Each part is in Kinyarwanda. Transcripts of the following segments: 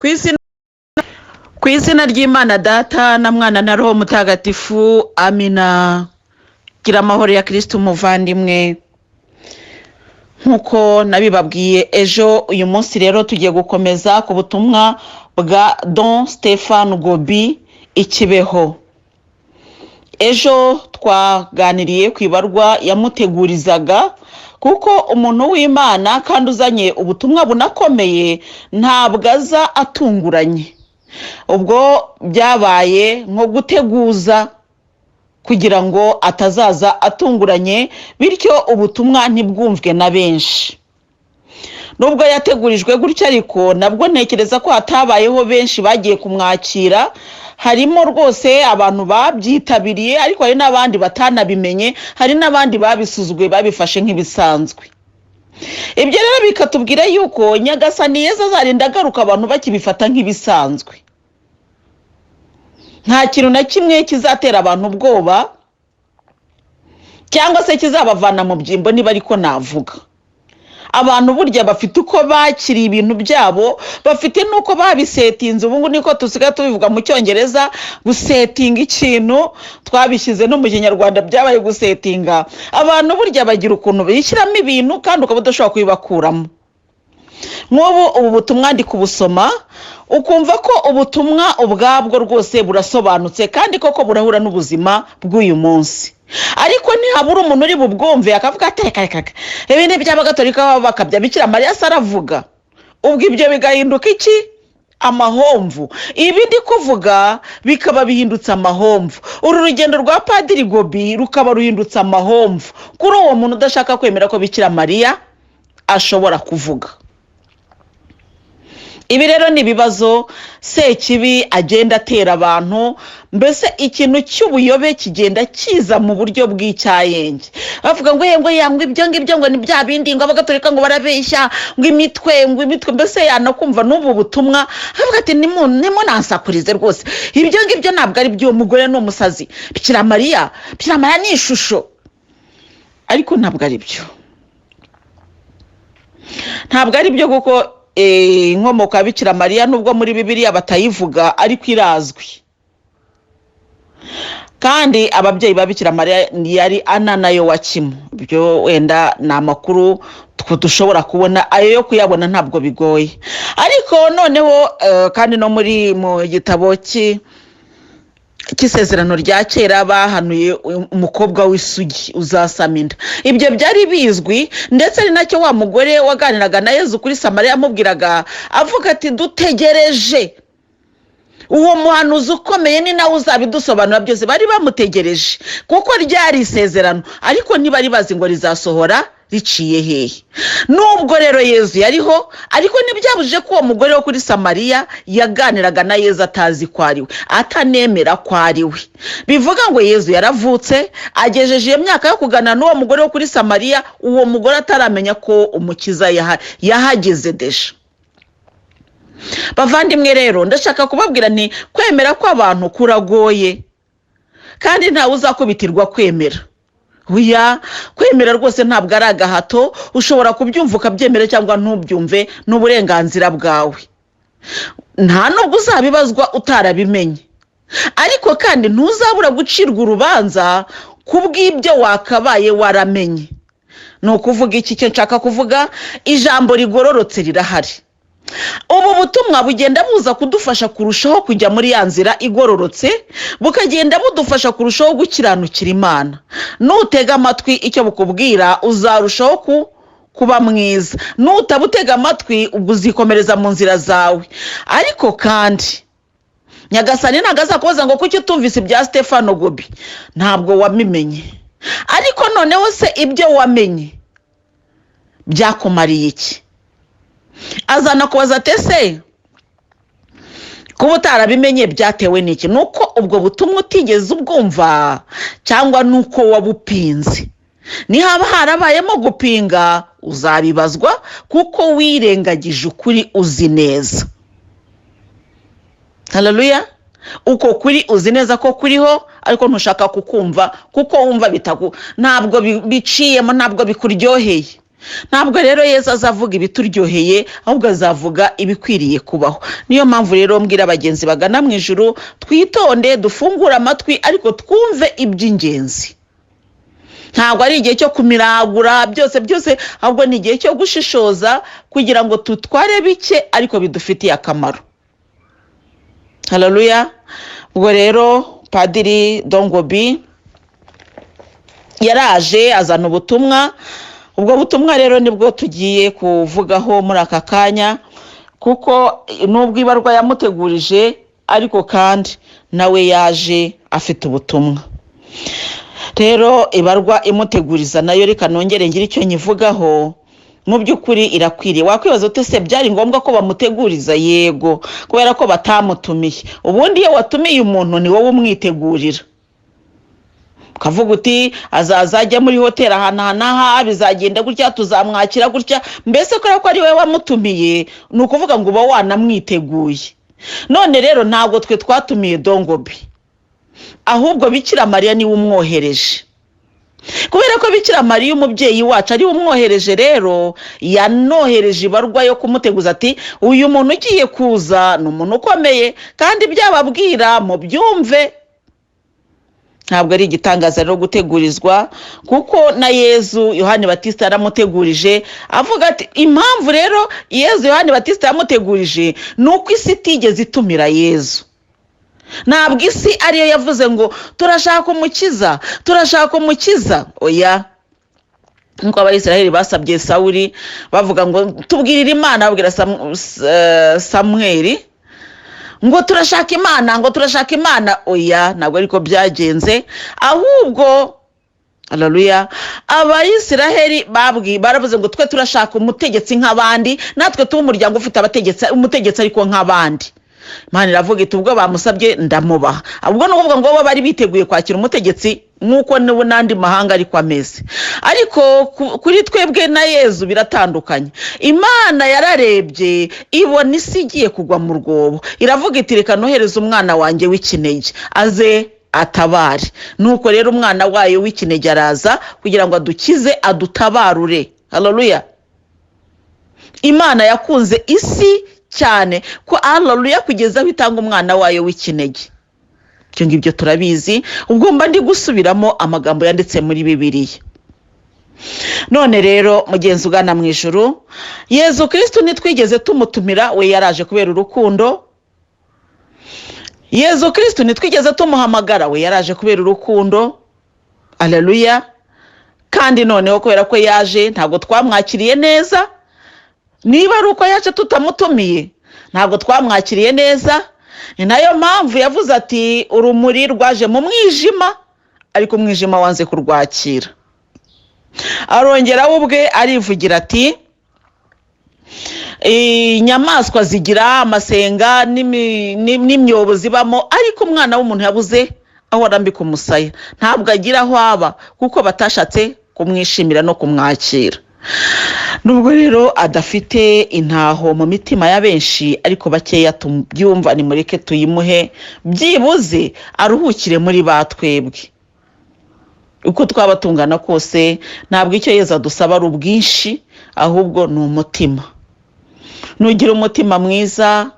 Ku izina ry'Imana Data na Mwana na Roho Mutagatifu, amina. Gira amahoro ya Kristo umuvandimwe. Nkuko nabibabwiye ejo, uyu munsi rero tugiye gukomeza ku butumwa bwa Don Stefano Gobbi ikibeho. Ejo twaganiriye ku ibarwa yamutegurizaga, kuko umuntu w'Imana kandi uzanye ubutumwa bunakomeye ntabwo aza atunguranye. Ubwo byabaye nko guteguza kugira ngo atazaza atunguranye, bityo ubutumwa ntibwumvwe na benshi. Nubwo yategurijwe gutya, ariko nabwo ntekereza ko hatabayeho benshi bagiye kumwakira. Harimo rwose abantu babyitabiriye, ariko hari n'abandi batanabimenye, hari n'abandi babisuzuguye babifashe nk'ibisanzwe. Ibyo rero bikatubwira yuko Nyagasani Yesu azarinda agaruka abantu bakibifata nk'ibisanzwe. Nta kintu na kimwe kizatera abantu ubwoba cyangwa se kizabavana mu byimbo, niba ariko navuga. Abantu burya bafite uko bakiriye ibintu byabo, bafite nuko babisetinze. Ubu niko tusigaye tubivuga mu Cyongereza, gusetinga ikintu, twabishyize no mu Kinyarwanda byabaye gusetinga. Abantu burya bagira ukuntu bishyiramo ibintu kandi ukaba udashobora kubibakuramo. Nk'ubu ubu butumwa ndi kubusoma, ukumva ko ubutumwa ubwabwo rwose burasobanutse kandi koko burahura n'ubuzima bw'uyu munsi. Ariko ntihabura umuntu uri bubwumve akavuga ati ibintu by'abagatolika baba bakabya Bikira Mariya aravuga. Ubwo ibyo bigahinduka iki? Amahomvu. Ibi ndi kuvuga bikaba bihindutse amahomvu. Uru rugendo rwa Padiri Gobbi rukaba ruhindutse amahomvu kuri uwo muntu udashaka kwemera ko Bikira Mariya ashobora kuvuga. Ibi rero ni ibibazo Sekibi agenda atera abantu, mbese ikintu cy'ubuyobe kigenda kiza mu buryo bw'icyayenge. Bavuga ngo yangwe ibyo ngibyo ngo ni bya bindi, ngo abagatolika ngo barabeshya, ngo imitwe, mbese yanakumva n'ubu butumwa avuga ati nimunansakurize rwose, ibyo ngibyo ntabwo ari byo, umugore ni umusazi, Bikira Mariya ni ishusho. Ariko ntabwo ari byo, ntabwo ari byo, kuko inkomoko ya Bikira Mariya nubwo muri Bibiliya batayivuga ariko irazwi. Kandi ababyeyi ba Bikira Mariya yari Ana na Yowakimu. Byo wenda ni amakuru dushobora kubona, ayo yo kuyabona ntabwo bigoye. Ariko noneho kandi no mu gitabo cy'isezerano rya kera bahanuye umukobwa w'isugi uzasama inda. Ibyo byari bizwi, ndetse ni nacyo wa mugore waganiraga na Yezu kuri Samariya amubwiraga, avuga ati dutegereje uwo muhanuzi ukomeye, ni nawe uzabidusobanura byose. Bari bamutegereje kuko ryari isezerano, ariko ntibari bazi ngo rizasohora riciye hehe. Nubwo rero Yezu yariho, ariko ntibyabujije ko uwo mugore wo kuri Samariya yaganiraga na Yezu atazi ko ari we, atanemera ko ari we. Bivuga ngo Yezu yaravutse, agejeje iyo myaka yo kuganira n'uwo mugore wo kuri Samariya, uwo mugore ataramenya ko umukiza yahageze deja. Bavandimwe rero, ndashaka kubabwira nti kwemera kw'abantu kuragoye, kandi ntawe uzakubitirwa kwemera. Kwemera rwose ntabwo ari agahato, ushobora kubyumva ukabyemera cyangwa ntubyumve, n'uburenganzira bwawe. Nta nubwo uzabibazwa utarabimenye, ariko kandi ntuzabura gucirwa urubanza kubw'ibyo wakabaye waramenye. Ni ukuvuga iki? Cyo nshaka kuvuga, ijambo rigororotse rirahari. Ubu butumwa bugenda buza kudufasha kurushaho kujya muri ya nzira igororotse, bukagenda budufasha kurushaho gukiranukira Imana. Nutega amatwi icyo bukubwira, uzarushaho kuba mwiza. Nutabutega amatwi, ubwo uzikomereza mu nzira zawe. Ariko kandi Nyagasani ntabwo azakubaza ngo kuki utumvise ibya Stefano Gobbi, ntabwo wabimenye. Ariko noneho se ibyo wamenye byakumariye iki? Azana kubaza ati ese kuba utarabimenye byatewe n'iki? Nuko ubwo butumwa utigeze ubwumva, cyangwa nuko wabupinze? Nihaba harabayemo gupinga, uzabibazwa kuko wirengagije ukuri uzi neza. Haleluya. Uko kuri uzi neza ko kuriho, ariko ntushaka kukumva kuko wumva ntabwo biciyemo, ntabwo bikuryoheye. ntabwo rero Yesu azavuga ibituryoheye ahubwo azavuga ibikwiriye kubaho. Niyo mpamvu rero mbwira abagenzi bagana mu ijuru, twitonde dufungure amatwi ariko twumve iby'ingenzi. Ntabwo ari igihe cyo kumiragura byose ahubwo ni igihe cyo gushishoza kugira ngo tutware bike ariko bidufitiye akamaro. Haleluya. Ubwo rero Padiri Gobbi yaraje azana ubutumwa. Ubwo butumwa rero nibwo tugiye kuvugaho muri aka kanya, kuko nubwo ibarwa yamutegurije ariko kandi nawe yaje afite ubutumwa. Rero ibarwa imuteguriza nayo reka nongere ngira icyo nyivugaho. Mu by'ukuri irakwiriye. Wakwibaza ute se byari ngombwa ko bamuteguriza? Yego, kubera ko batamutumiye. Ubundi iyo watumiye umuntu ni wowe umwitegurira, ukavuga uti azajya muri hoteli ahantu aha bizagenda gutya, tuzamwakira gutya. Mbese kubera ko ari we wamutumiye, ni ukuvuga ngo uba wanamwiteguye. None rero ntabwo twe twatumiye Gobbi, ahubwo Bikira Mariya niwe umwohereje. Kubera ko Bikira Mariya umubyeyi wacu ari umwohereje, rero yanohereje ibarwa yo kumuteguza ati uyu muntu ugiye kuza ni umuntu ukomeye kandi byababwira mu byumve. Ntabwo ari igitangaza rero gutegurizwa, kuko na Yezu Yohani Batista yaramutegurije avuga ati impamvu rero Yezu Yohani Batista yamutegurije ni uko isi itigeze itumira Yezu. Ntabwo isi ariyo yavuze ngo turashaka umukiza. Oya, nkuko Abayisiraheli basabye Sawuli bavuga ngo tubwirire Imana, babwira Samweli ngo turashaka Imana. Oya, ntabwo ariko byagenze. Ahubwo haleluya, Abayisiraheli baravuze ngo twe turashaka umutegetsi nk'abandi, natwe tuba umuryango ufite umutegetsi ariko nk'abandi. Imana iravuga iti ubwo bamusabye ndamubaha. Ubwo ni ukuvuga ngo bo bari biteguye kwakira umutegetsi nk'uko n'andi mahanga ariko ameze. Ariko kuri twebwe na Yezu biratandukanye. Imana yararebye ibona isi igiye kugwa mu rwobo, iravuga iti reka nohereze umwana wanjye w'ikinege aze atabare. Nuko rero umwana wayo w'ikinege araza kugira ngo adukize, adutabarure. Haleluya. Imana yakunze isi cyane ko haleluya kugeza aho itanga umwana wayo w'ikinege. Ibyo ngibyo turabizi. Ubwo mba ndi gusubiramo amagambo yanditse muri Bibiliya. None rero mugenzi ugana mu ijuru, Yezu Kristo nitwigeze tumutumira, we yaraje kubera urukundo. Yezu Kristo nitwigeze tumuhamagara, we yaraje kubera urukundo. Haleluya. Kandi noneho kubera ko yaje ntabwo twamwakiriye neza. Niba ari uko yaje tutamutumiye, ntabwo twamwakiriye neza. Ni nayo mpamvu yavuze ati urumuri rwaje mu mwijima ariko umwijima wanze kurwakira. Arongera we ubwe arivugira ati inyamaswa zigira amasenga n'imyobo zibamo, ariko umwana w'umuntu yabuze aho arambika umusaya. Ntabwo agira aho aba kuko batashatse kumwishimira no kumwakira. Nubwo rero adafite intaho mu mitima ya benshi, ariko bakeya tubyumva, nimureke tuyimuhe byibuze aruhukire muri batwebwe. Uko twaba tungana kose, ntabwo icyo Yezu adusaba ari ubwinshi, ahubwo ni umutima. Nugira umutima mwiza,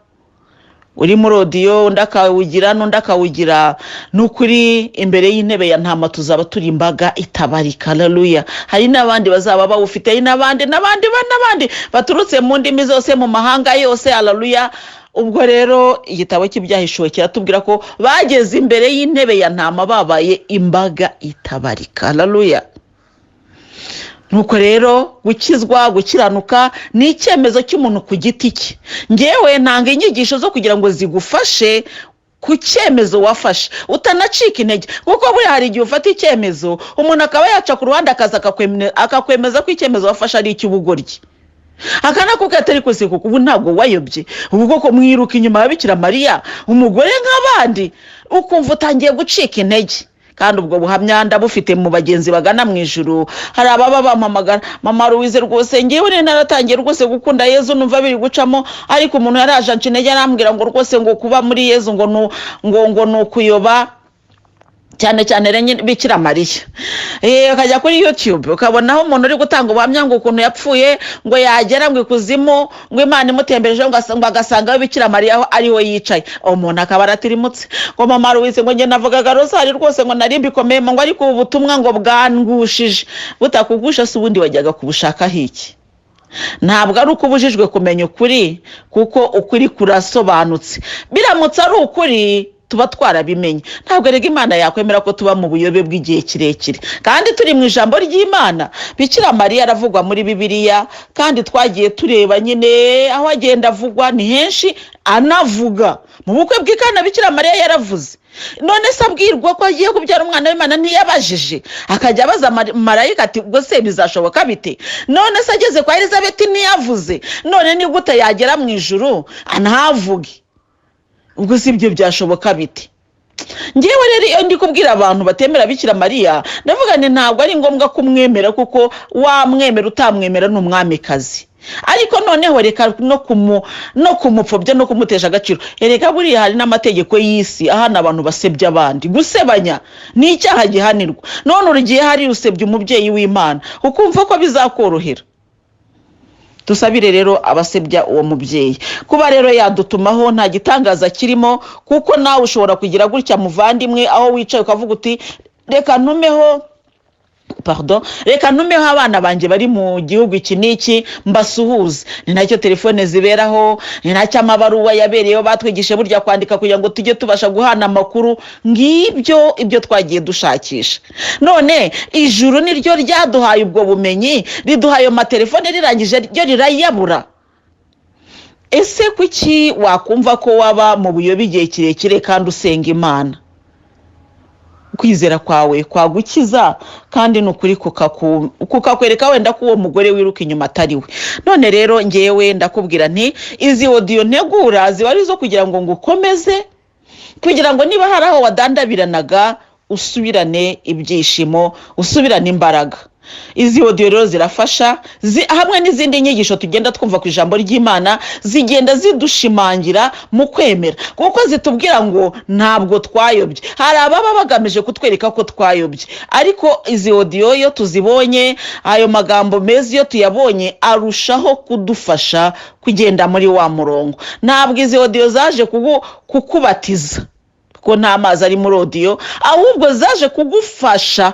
uri muri audio undi akawugira n'undi akawugira, n'ukuri imbere y'intebe ya ntama tuzaba turi imbaga itabarika. Haleluya. Hari n'abandi bazaba bawufite, hari n'abandi baturutse mu ndimi zose mu mahanga yose. Haleluya. Ubwo rero igitabo cy'ibyahishuwe kiratubwira ko bageze imbere y'intebe ya ntama babaye imbaga itabarika. Haleluya. Nuko rero gukizwa, gukiranuka ni icyemezo cy'umuntu ku giti cye. Ngewe ntanga inyigisho zo kugira ngo zigufashe ku cyemezo wafashe, utanacika intege, kuko buri hari igihe ufata icyemezo umuntu akaba yaca ku ruhande akaza akakwemeza ko icyemezo wafashe ari icy'ubugoryi. Akanakubwira atari kose kuko ubu ntabwo wayobye, ubwo ko mwiruka inyuma ya Bikira Mariya umugore nk'abandi, ukumva utangiye gucika intege. Kandi ubwo buhamya ndabufite mu bagenzi bagana mu ijuru. Hari ababa bampamagara, mama Louise rwose ngewe ni naratangiye rwose gukunda Yezu, numva biri gucamo, ariko umuntu yaraje ancinege arambwira ngo rwose ngo kuba muri Yezu ngo nukuyoba cyane cyane Bikira Mariya. Ukajya kuri YouTube ukabonaho umuntu uri gutanga ubuhamya ngo ukuntu yapfuye ngo yagera ngo ikuzimu ngo Imana imutembereje ngo agasanga Bikira Mariya ari we yicaye. Umuntu akaba aratirimutse ngo mama Louise ngo nge navugaga rozari rwose ngo nari mbikomeye ngo ariko ubutumwa ngo bwangushije. Butakugusha se ubundi wajyaga kubushaka hiki? Ntabwo ari uko ubujijwe kumenya ukuri, kuko ukuri kurasobanutse. Biramutse ari ukuri tuba twarabimenye. Ntabwo rega Imana yakwemera ko tuba mu buyobe bw'igihe kirekire, kandi turi mu ijambo ry'Imana. Bikira Mariya aravugwa muri Bibiliya, kandi twagiye tureba nyine aho agenda avugwa ni henshi. Anavuga mu bukwe bw'Ikana Bikira Mariya yaravuze. None se abwirwa ko agiye kubyara umwana w'Imana ntiyabajije? Akajya abaza marayika ati ubwo se bizashoboka bite? None se ageze kwa Elizabeth ntiyavuze? None ni gute yagera mu ijuru anahavuge? Ubwo si ibyo byashoboka bite? Ngewe rero iyo ndi kubwira abantu batemera Bikira Mariya, ndavuga ni ntabwo ari ngombwa kumwemera, kuko wamwemera utamwemera ni umwamikazi. Ariko noneho reka no kumupfobya no kumutesha agaciro. Erega buriya hari n'amategeko y'isi ahana abantu basebya abandi. Gusebanya ni icyaha gihanirwa. None urugiye hari usebya umubyeyi w'Imana, ukumva ko bizakorohera. Dusabire rero abasebya uwo mubyeyi. Kuba rero yadutumaho nta gitangaza kirimo, kuko nawe ushobora kugira gutya muvandimwe aho wicaye ukavuga uti reka ntumeho abana banjye bari mu gihugu iki n'iki mbasuhuze. Ni nacyo telefone ziberaho, ni nacyo amabaruwa yabereyeho batwigishe burya kwandika kugira ngo tujye tubasha guhana amakuru. Ibyo twagiye dushakisha. None ijuru niryo ryaduhaye ubwo bumenyi, riduhaye amatelefone, rirangije ryo rirayabura. Ese kuki wakumva ko waba mu buyobe igihe kirekire kandi usenga Imana? Kwizera kwawe kwagukiza, kandi nukuri kukakwereka wenda ko uwo mugore wiruka inyuma atari we. None rero ngewe ndakubwira nti izi audio ntegura ziba ari zo kugira ngo ngukomeze, kugira ngo niba hari aho wadandabiranaga usubirane ibyishimo, usubirane imbaraga. Izi audio rero zirafasha, hamwe n'izindi nyigisho tugenda twumva ku ijambo ry'Imana, zigenda zidushimangira mu kwemera, kuko zitubwira ngo ntabwo twayobye. Hari ababa bagamije kutwereka ko twayobye, ariko izi audio yo tuzibonye, ayo magambo meza iyo tuyabonye arushaho kudufasha kugenda muri wa murongo. Ntabwo izi audio zaje kukubatiza, ko nta mazi ari muri audio, ahubwo zaje kugufasha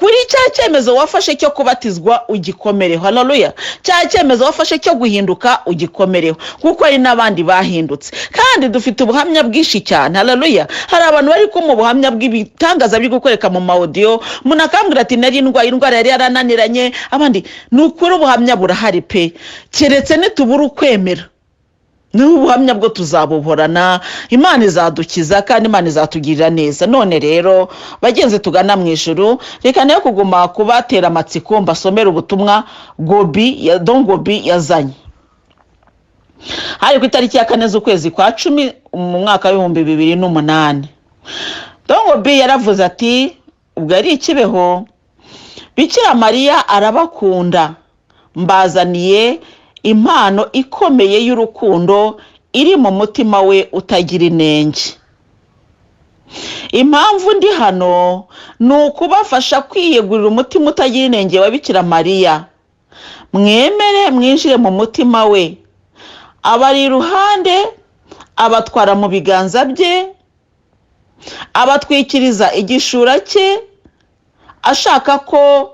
kuri cya cyemezo wafashe cyo kubatizwa ugikomereho. Haleluya. Cya cyemezo wafashe cyo guhinduka ugikomereho, kuko hari n'abandi bahindutse, kandi dufite ubuhamya bwinshi cyane. Haleluya. Hari abantu bari ko mu buhamya bw'ibitangaza biri gukoreka mu audio, umuntu akambwira ati nari indwara yari yarananiranye. Abandi ni ukuri ubuhamya burahari pe, keretse nitubura ukwemera. N'ubuhamya bwo tuzabuhorana. Imana izadukiza kandi Imana izatugirira neza. None rero bagenze tugana mu ijuru, reka nayo kuguma kubatera amatsiko mbasomera ubutumwa Gobbi yazanye. Hari ku itariki ya 4 z'ukwezi kwa 10 mu mwaka wa 2008. Gobbi yaravuze ati ubwo ari Kibeho, Bikira Mariya arabakunda, mbazaniye impano ikomeye y'urukundo iri mu mutima we utagira inenge. Impamvu ndi hano ni ukubafasha kwiyegurira umutima utagira inenge wa Bikira Mariya. Mwemere mwinjire mu mutima we, abari iruhande, abatwara mu biganza bye, abatwikiriza igishura cye, ashaka ko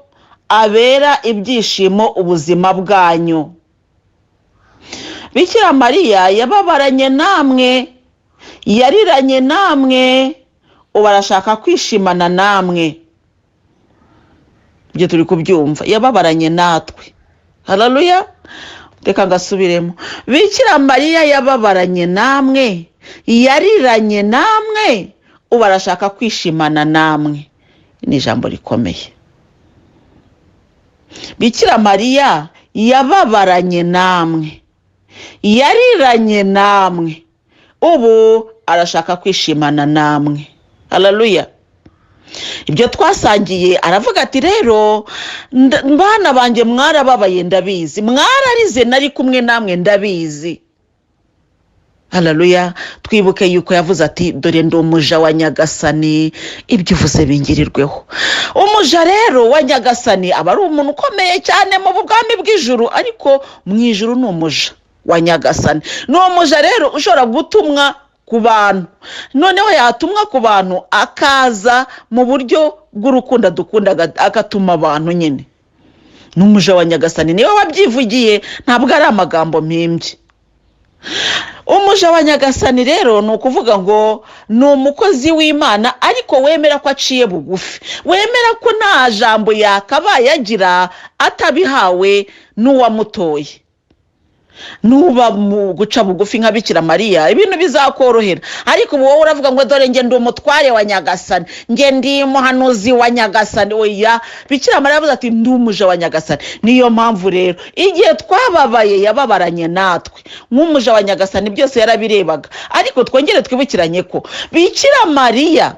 abera ibyishimo ubuzima bwanyu. Bikira Mariya yababaranye namwe, yariranye namwe, ubarashaka kwishimana namwe. Ibyo turi kubyumva, yababaranye natwe. Haleluya. Reka ngasubiremo. Bikira Mariya yababaranye namwe, yariranye namwe, ubarashaka kwishimana namwe. Ni ijambo rikomeye. Bikira Mariya yababaranye namwe, yariranye namwe, ubu arashaka kwishimana namwe. Haleluya. Ibyo twasangiye aravuga ati rero bana banjye mwarababaye ndabizi, mwararize nari kumwe namwe ndabizi. haleluya. Twibuke yuko yavuze ati dore ndi umuja wa Nyagasani, ibyo uvuze bingirirweho. Umuja rero wa Nyagasani aba ari umuntu ukomeye cyane mu bwami bw'ijuru, ariko mu ijuru ni umuja wa Nyagasani. Ni umuja rero ushobora gutumwa ku bantu, noneho yatumwa ku bantu akaza mu buryo bw'urukundo dukunda, agatuma abantu nyine. Ni umuja wa Nyagasani, niwe wabyivugiye, ntabwo ari amagambo mpimbye. Umuja wa Nyagasani rero ni ukuvuga ngo ni umukozi w'Imana, ariko wemera ko aciye bugufi, wemera ko nta jambo yakabaye agira atabihawe n'uwamutoye. Nuba mu guca bugufi nka Bikira Mariya, ibintu bizakorohera. Ariko ubu wowe uravuga ngo dore nge ndi umutware wa Nyagasani, nge ndi umuhanuzi wa Nyagasani. Oya, Bikira Mariya yavuze ati ndi umuja wa Nyagasani. Niyo mpamvu rero igihe twababaye yababaranye natwe nk'umuja wa Nyagasani, byose yarabirebaga. Ariko twongere twibukiranye ko Bikira Mariya,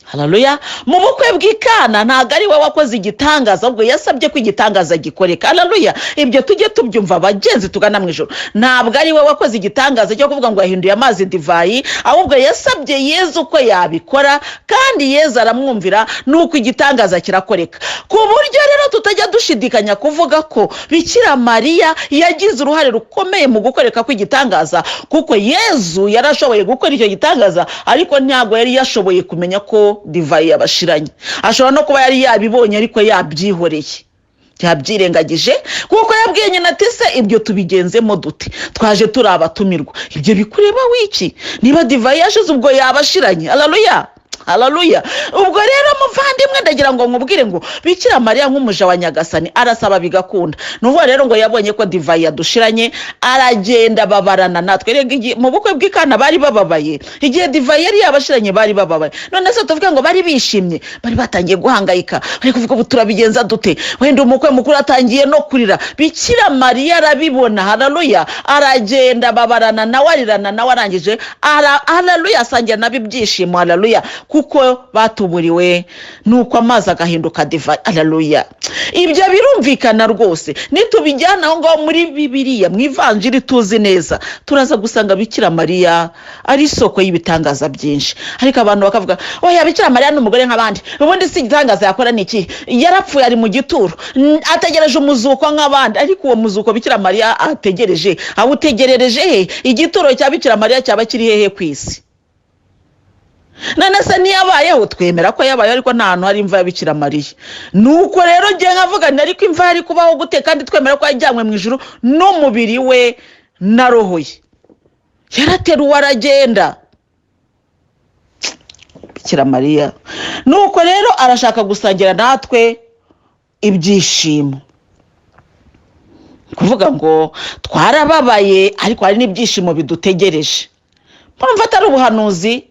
haleluya, mu bukwe bw'Ikana ntago ari we wakoze igitangaza, ahubwo yasabye ko igitangaza gikoreka. Haleluya, ibyo tujye tubyumva abagenzi tugana mu ijoro. Ntabwo ari we wakoze igitangaza cyo kuvuga ngo yahinduye amazi divayi, ahubwo yasabye Yezu ko yabikora, kandi Yezu aramwumvira, nuko igitangaza kirakoreka. Ku buryo rero tutajya dushidikanya kuvuga ko Bikira Mariya yagize uruhare rukomeye mu gukoreka kw'igitangaza, kuko Yezu yarashoboye gukora icyo gitangaza, ariko ntabwo yari yashoboye kumenya ko divayi yabashiranye. Ashobora no kuba yari yabibonye ariko yabyihoreye, yabyirengagije, kuko yabwiye nyina ati se ibyo tubigenzemo dute, twaje turi abatumirwa, ibyo bikureba wiki, niba divayi yashize ubwo yabashiranye. Haleluya, haleluya. Ubwo rero muvandimwe, ndagira ngo nkubwire ngo Bikira Mariya nk'umuja wa Nyagasani arasaba bigakunda. Nuvuga rero ngo yabonye ko divayi yadushiranye, aragenda babarana natwe. Mu bukwe bw'Ikana bari bababaye, igihe divayi yari yabashiranye bari bababaye. None se tuvuge ngo bari bishimye? Bari batangiye guhangayika, bari kuvuga ubu turabigenza dute, wenda umukwe mukuru atangiye no kurira. Bikira Mariya arabibona, haleluya, aragenda babarana nawe, arirana nawe, arangije haleluya, asangira nabo ibyishimo, haleluya, kuko batuburiwe nuko amazi agahinduka divayi. Haleluya, ibyo birumvikana rwose. Nitubijyana aho ngaho muri Bibiliya mu Ivanjiri tuzi neza, turaza gusanga Bikira Mariya ari isoko y'ibitangaza byinshi. Ariko abantu bakavuga oya, Bikira Mariya n'umugore nk'abandi, ubundi si igitangaza yakora niki, yarapfuye ari mu gituro, ategereje umuzuko nk'abandi. Ariko uwo muzuko Bikira Mariya ategereje, awutegerereje he? Igituro cya Bikira Mariya cyaba kiri hehe ku isi? None se niyabayeho, twemera ko yabaye, ariko nta hantu hari imva ya Bikira Mariya. Nuko rero ngiye nkavuga nti ariko imva yari kubaho gute, kandi twemera ko yajyanywe mu ijuru n'umubiri we na roho ye, yarateruwe aragenda. Bikira Mariya nuko rero arashaka gusangira natwe ibyishimo, kuvuga ngo twarababaye ariko hari n'ibyishimo bidutegereje. Mpamvu atari ubuhanuzi,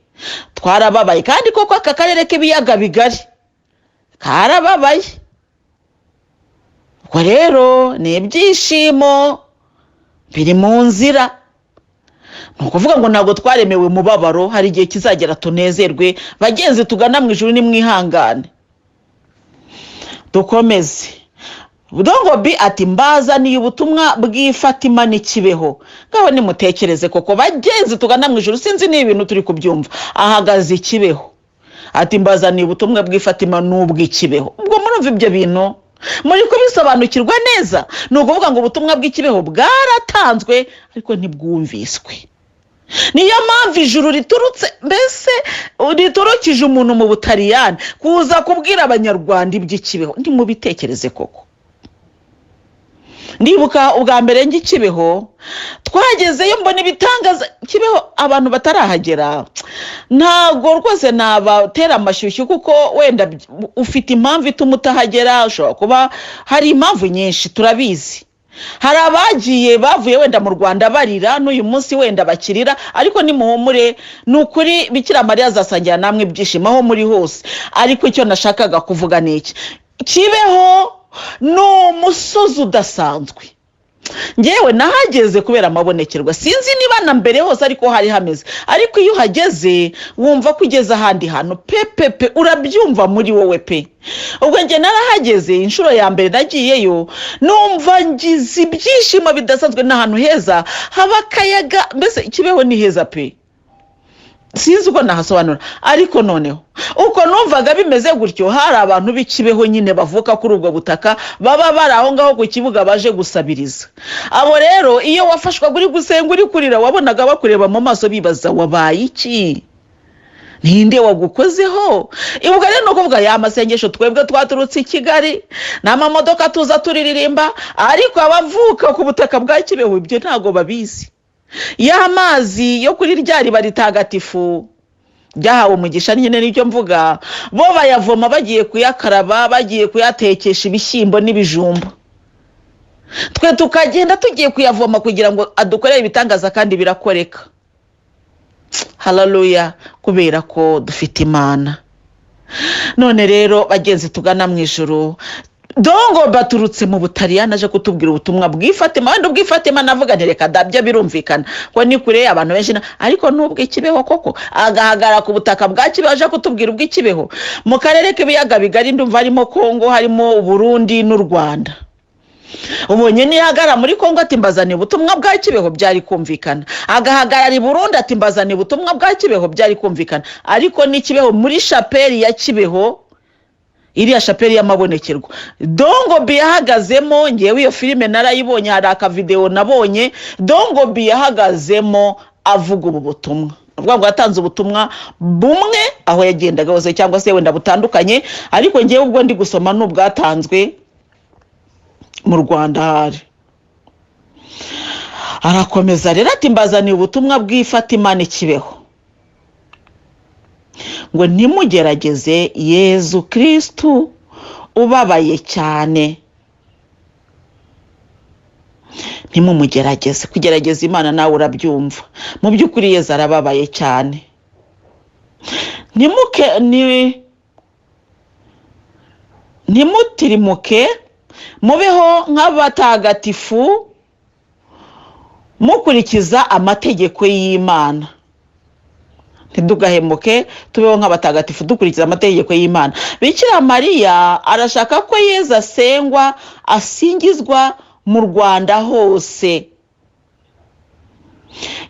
twarababaye, kandi koko aka karere k'ibiyaga bigari karababaye. Ubwo rero ni ibyishimo biri mu nzira. Ni ukuvuga ngo ntabwo twaremewe umubabaro, hari igihe kizagera tunezerwe. Bagenzi tugana mu ijuru nimwihangane. Dukomeze. Gobbi ati mbazaniye ubutumwa bw'Ifatima n'ikibeho. Ngaho nimutekereze koko bagenzi tugana mu ijuru, sinzi ni ibintu turi kubyumva. Ahagaze ikibeho ati mbazaniye ubutumwa bw'Ifatima n'ubw'ikibeho. Ubwo murumva ibyo bintu muri kubisobanukirwa neza. Ni ukuvuga ngo ubutumwa bw'ikibeho bwaratanzwe ariko ntibwumviswe. Niyo mpamvu ijuru riturutse, mbese riturukije umuntu mu Butaliyani kuza kubwira abanyarwanda iby'ikibeho. Ntimubitekereze koko. Ndibuka ubwa mbere ngikibeho, twagezeyo mbona ibitangaza Kibeho, abantu batarahagera. Ntago rwose nabatera amashyushyu, kuko wenda ufite impamvu ituma utahagera. Ushobora kuba hari impamvu nyinshi, turabizi. Hari abagiye bavuye wenda mu Rwanda barira, n'uyu munsi wenda bakirira, ariko nimuhumure, nukuri Bikira Mariya azasangira namwe ibyishimo aho muri hose. Ariko icyo nashakaga kuvuga ni iki: Kibeho ni umusozi udasanzwe. ngewe nahageze kubera amabonekerwa, sinzi niba na mbere hose ariko hari hameze, ariko iyo uhageze wumva ko ugeze ahandi hantu pepepe, urabyumva muri wowe pe. ubwo nge narahageze inshuro ya mbere nagiyeyo, numva ngize ibyishimo bidasanzwe, n'ahantu heza haba akayaga, mbese Kibeho ni heza pe, sinzi uko nahasobanura. ariko noneho uko numvaga bimeze gutyo, hari abantu b'Ikibeho nyine bavuka kuri ubwo butaka, baba bari aho ngaho ku kibuga baje gusabiriza. abo rero iyo wafashwaga uri gusenga uri kurira, wabonaga bakureba mu maso bibaza wabaye iki, ninde wagukozeho. ubwo rero no kuvuga ya masengesho twebwe twaturutse I Kigali n'amamodoka tuza turiririmba, ariko abavuka ku butaka bwa Kibeho ibyo ntago babizi. ya mazi yo kuri rya riba ritagatifu ryahawe umugisha nyine n'ibyo mvuga, bo bayavoma bagiye kuyakaraba, bagiye kuyatekesha ibishyimbo n'ibijumba, twe tukagenda tugiye kuyavoma kugira ngo adukorere ibitangaza, kandi birakoreka. haleluya, kubera ko dufite Imana. none rero bagenzi tugana mu ijuru, dongo baturutse mu Butaliyani aje kutubwira ubutumwa bw'ifatima. wenda ubw'ifatima navuga nti reka dabyo birumvikana ko ni kure abantu benshi, ariko n'ubwo Kibeho koko agahagara ku butaka bwa Kibeho aje kutubwira ubw'Ikibeho. mu karere k'ibiyaga bigari ndumva harimo Kongo, harimo Burundi n'u Rwanda. ubonye nihagara muri Kongo ati mbazaniye ubutumwa bwa Kibeho, byari kumvikana. agahagarara I Burundi ati mbazaniye ubutumwa bwa Kibeho, byari kumvikana. ariko ni Kibeho muri shapeli ya Kibeho, iriya shapeli y'amabonekerwa, Gobbi yahagazemo. ngewe iyo filime narayibonye, hari akavideo nabonye Gobbi yahagazemo avuga ubu butumwa. ubwo yatanze ubutumwa bumwe aho yagendaga hose, cyangwa se wenda butandukanye, ariko ngewe ubwo ndi gusoma n'ubwatanzwe mu Rwanda hari. arakomeza rero ati mbazaniye ubutumwa bw'ifatima Kibeho, ngo ntimugerageze Yezu Kristu ubabaye cyane. ntimumugerageze. kugerageza Imana nawe urabyumva, mu by'ukuri Yezu arababaye cyane. ntimutirimuke, mubeho nk'abatagatifu mukurikiza amategeko y'Imana. ntidugahemuke, tubeho nk'abatagatifu dukurikiza amategeko y'Imana. Bikira Mariya arashaka ko Yezu asengwa, asingizwa mu Rwanda hose.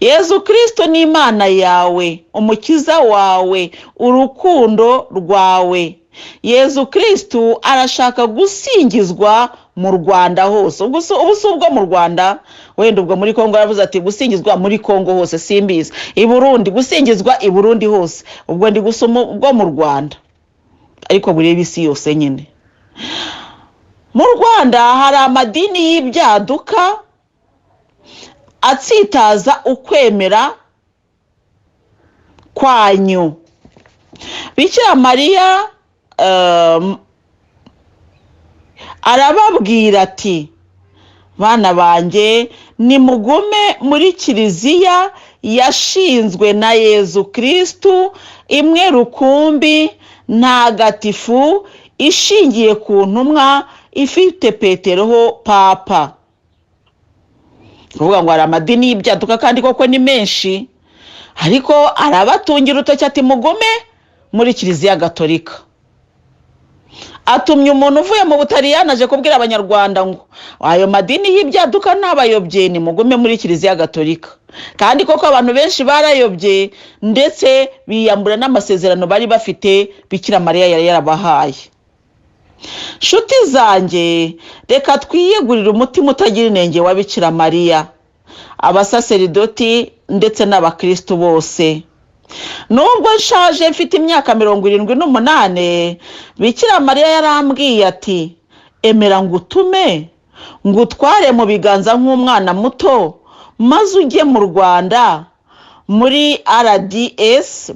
Yezu Kristo ni Imana yawe, umukiza wawe, urukundo rwawe. Yezu Kristo arashaka gusingizwa mu Rwanda hose. ubu si ubwo mu Rwanda, wenda ubwo muri Kongo aravuze ati gusingizwa muri Kongo hose, simbizi. I Burundi gusingizwa I Burundi hose, ubwo ndi gusoma ubwo mu Rwanda, ariko bureba isi yose nyine. mu Rwanda hari amadini y'ibyaduka atsitaza ukwemera kwanyu. Bikira Mariya arababwira ati bana banjye, nimugume muri Kiliziya yashinzwe na Yezu Kristu, imwe rukumbi ntagatifu, ishingiye ku ntumwa, ifite Petero ho papa. kuvuga ngo hari amadini y'ibyaduka kandi koko ni menshi, ariko arabatungira urutoki ati mugume muri Kiliziya Gatolika. atumye umuntu uvuye mu Butaliyani aje kubwira abanyarwanda ngo ayo madini y'ibyaduka n'abayobye ni mugume muri Kiliziya Gatolika. kandi koko abantu benshi barayobye, ndetse biyambura n'amasezerano bari bafite Bikira Mariya yari yarabahaye. nshuti zanjye, reka twiyegurire umutima utagira inenge wa Bikira Mariya, abasaseridoti ndetse n'abakristo bose. nubwo nshaje mfite imyaka 78, Bikira Mariya yarambwiye ati emera ngutume, ngutware mu biganza nk'umwana muto, maze ujye mu Rwanda, muri RDS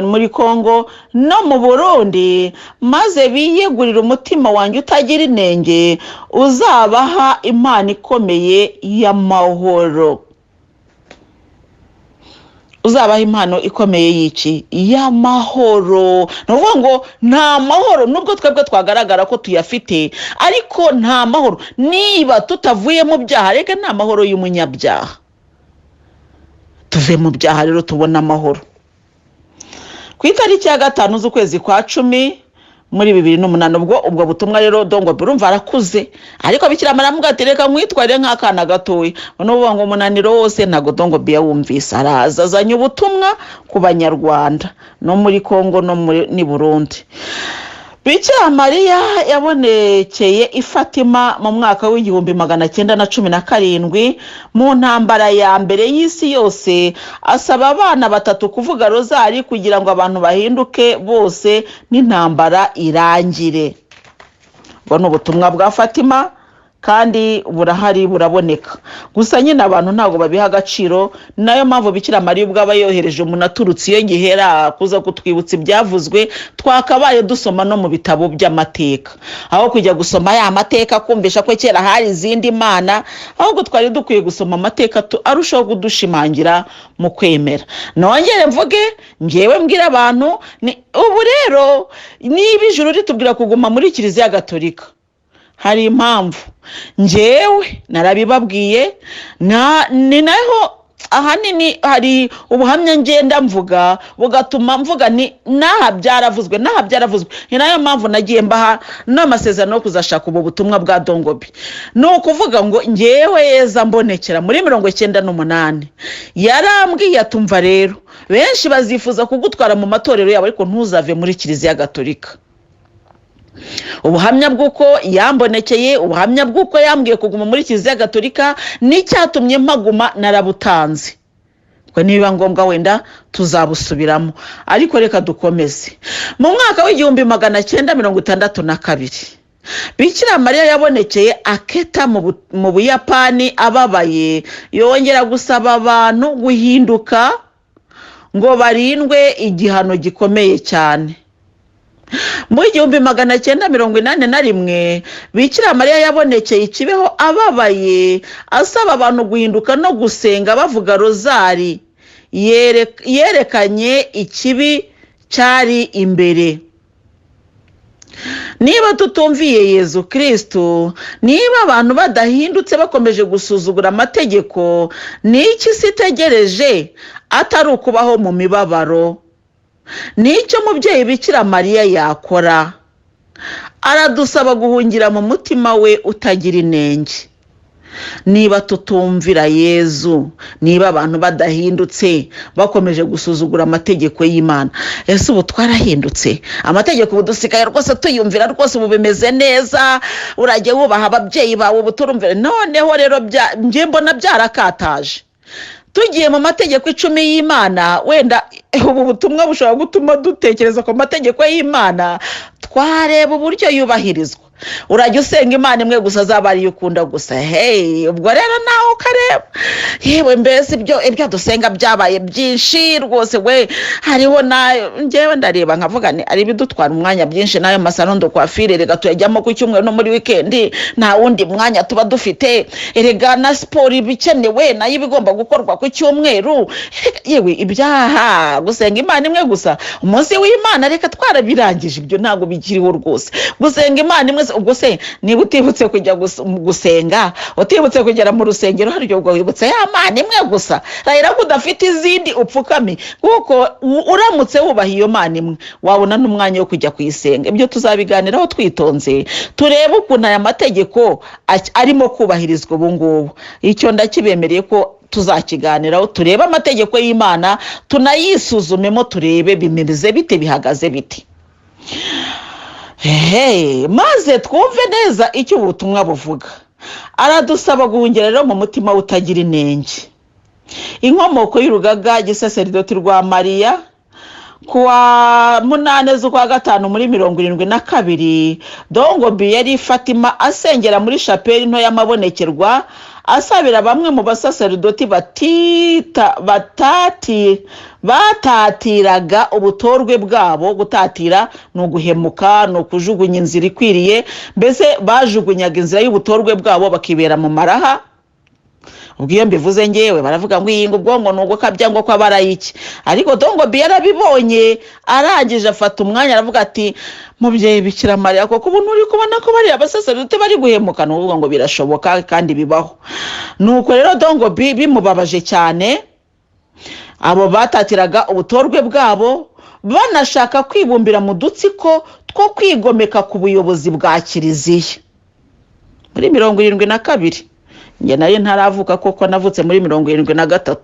muri Kongo no mu Burundi, maze biyegurira umutima wanjye utagira inenge, uzabaha impano ikomeye y'amahoro. uzabaha impano ikomeye y'iki y'amahoro. Ni ukuvuga ngo nta mahoro nubwo twebwe twagaragara ko tuyafite, ariko nta mahoro niba tutavuye mu byaha. Reka nta mahoro y'umunyabyaha, tuve mu byaha rero tubona amahoro. Ku itariki ya 5 z'ukwezi kwa 10 muri 2008 ubwo butumwa rero Gobbi urumva arakuze, ariko Bikira Mariya amugatereka mwitwarire nk'akana gatoya. N'uvuga ngo umunaniro wose ntago Gobbi yawumvise, araza azanye ubutumwa ku Banyarwanda no muri Kongo no ni Burundi. Bikira Mariya yabonekeye i Fatima mu mwaka w'1917 mu ntambara ya mbere y'isi yose, asaba abana 3 kuvuga rozari kugira ngo abantu bahinduke bose n'intambara irangire. Ubwo ubutumwa bwa Fatima kandi burahari buraboneka, gusa nyine abantu ntago babiha agaciro. Nayo mpamvu Bikira Mariya ubwo aba yohereje umuntu aturutse iyo gihera kuza kutwibutsa ibyavuzwe, twakabaye dusoma no mu bitabo by'amateka aho kujya gusoma ya mateka kumvisha ko kera hari izindi mana, ahubwo twari dukwiye gusoma amateka arushaho kudushimangira mu kwemera. Nongere mvuge ngewe mbwira abantu ubu rero niba ijuru ritubwira kuguma muri Kiliziya Gatolika, hari impamvu ngewe narabibabwiye, ni naho ahanini hari ubuhamya ngenda mvuga bugatuma mvuga ni naha byaravuzwe. Ni nayo mpamvu nagiye mbaha n'amasezerano yo kuzashaka ubu butumwa bwa Gobbi. Ni ukuvuga ngo ngewe Yeza mbonekera muri 1998 yarambwiye atumva rero benshi bazifuza kugutwara mu matorero yabo, ariko ntuzave muri Kiliziya Gatolika. Ubuhamya bw'uko yambonekeye, ubuhamya bw'uko yambwiye kuguma muri Kiliziya Gatolika n'icyatumye mpaguma narabutanze. Ko niba ngombwa wenda tuzabusubiramo, ariko reka dukomeze. Mu mwaka w'1962 Bikira Mariya yabonekeye Aketa mu Buyapani ababaye, yongera gusaba abantu guhinduka ngo barindwe igihano gikomeye cyane. Mu 1981 Bikira Mariya yabonekeye i Kibeho ababaye, asaba abantu guhinduka no gusenga bavuga rozari. Yerekanye ikibi cyari imbere. Niba tutumviye Yezu Kristo, niba abantu badahindutse bakomeje gusuzugura amategeko, n'iki sitegereje atari ukubaho mu mibabaro? Nicyo mubyeyi Bikira Mariya yakora, aradusaba guhungira mu mutima we utagira inenge. Niba tutumvira Yezu, niba abantu badahindutse bakomeje gusuzugura amategeko y'Imana, ese ubu twarahindutse? Amategeko ubu dusigaye rwose tuyumvira, rwose ubu bimeze neza, urajye wubaha ababyeyi bawe ubu turumvira. Noneho rero nje mbona byarakataje. Tugiye mu mategeko 10 y'Imana, wenda ubu butumwa bushobora gutuma dutekereza ko amategeko y'Imana twareba uburyo yubahirizwa. Urajya usenga Imana imwe gusa, azaba ari ukunda gusa. Ubwo rero nawe ukareba yewe mbese ibyo dusenga byabaye byinshi rwose. We hariho ngewe ndareba nkavuga ni ari bidutwara umwanya byinshi, nayo masalondo kwa fire rega tuyajyamo ku cyumweru no muri weekend, nta wundi mwanya tuba dufite. Erega na sport ibikenewe nayo ibigomba gukorwa ku cyumweru. Yewe ibyaha gusenga Imana imwe gusa umunsi w'Imana reka twarabirangije, ibyo ntago bikiriho rwose. Gusenga Imana imwe ubwo se niba utibutse kujya gusenga, utibutse kugera mu rusengero, hari ubwo wibutse ya Mana imwe gusa. Rayira ko udafite izindi upfukami, kuko uramutse wubaha iyo Mana imwe wabona n'umwanya wo kujya kuyisenga. Ibyo tuzabiganiraho twitonze, turebe ukuntu aya mategeko arimo kubahirizwa ubu ngubu. Icyo ndakibemereye ko tuzakiganiraho, turebe amategeko y'Imana, tunayisuzumemo, turebe bimeze bite, bihagaze bite. Maze twumve neza icyo ubutumwa buvuga. Aradusaba guhungira rero mu mutima utagira inenge. Inkomoko y'urugaga gisaserdoti rwa Mariya kuwa 8 z'ukwa 5 muri 1972, Gobbi yari Fatima asengera muri chapelle nto y'amabonekerwa, asabira bamwe mu basaserdoti batatiraga ubutorwe bwabo. Gutatira no guhemuka, no kujugunya inzira ikwiriye, mbese bajugunyaga inzira y'ubutorwe bwabo bakibera mu maraha. ubwo iyo mbivuze ngewe baravuga ngo iyi ngo ubwongo ni ugukabya ngo ko barayiki, ariko Gobbi yarabibonye arangije afata umwanya aravuga ati mubyeyi Bikira Mariya koko ubu nturi kubona ko bari abasaseridoti bari guhemuka, n'uvuga ngo birashoboka kandi bibaho. Nuko rero Gobbi bimubabaje cyane, abo batatiraga ubutorwe bwabo banashaka kwibumbira mu dutsiko two kwigomeka ku buyobozi bwa kiliziya. Muri 72 njye nayo ntaravuka koko navutse muri 73,